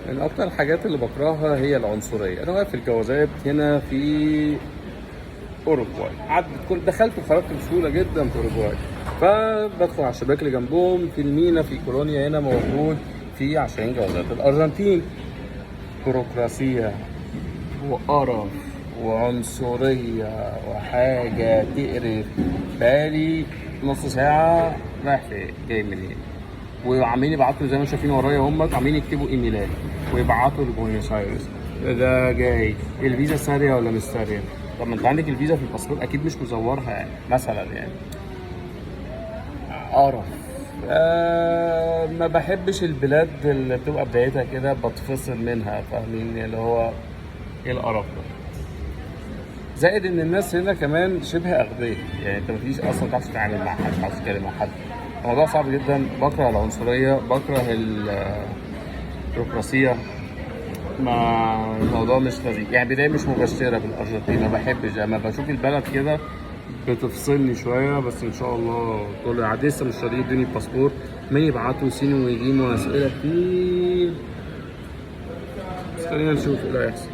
من اكتر الحاجات اللي بكرهها هي العنصريه. انا واقف في الجوازات هنا في اوروجواي، دخلت وخرجت بسهوله جدا في اوروجواي، فبدخل على الشباك اللي جنبهم في المينا في كولونيا هنا موجود في عشان جوازات الارجنتين. بيروقراطيه وقرف وعنصريه وحاجه تقرف. بقالي نص ساعه رايح فين جاي منين، وعمالين يبعتوا زي ما شايفين ورايا، هم عمالين يكتبوا ايميلات ويبعتوا لبوينس ايرس ده جاي الفيزا ساريه ولا مش ساريه. طب ما انت عندك الفيزا في الباسبور اكيد مش مزورها يعني مثلا يعني. قرف. ما بحبش البلاد اللي بتبقى بدايتها كده بتفصل منها، فاهمين اللي هو ايه القرف ده. زائد ان الناس هنا كمان شبه اغبياء، يعني انت مفيش اصلا تعرف تتعامل مع حد، تعرف تتكلم مع حد. الموضوع صعب جدا. بكره العنصريه، بكره البيروقراطيه. ما الموضوع مش لذيذ يعني، بدايه مش مبشره بالارجنتين. ما بحبش لما بشوف البلد كده بتفصلني شويه، بس ان شاء الله كل عاد لسه مش راضيين يدوني الباسبور. من يبعتوا سين ويجيموا اسئله كتير، بس خلينا نشوف ايه اللي هيحصل.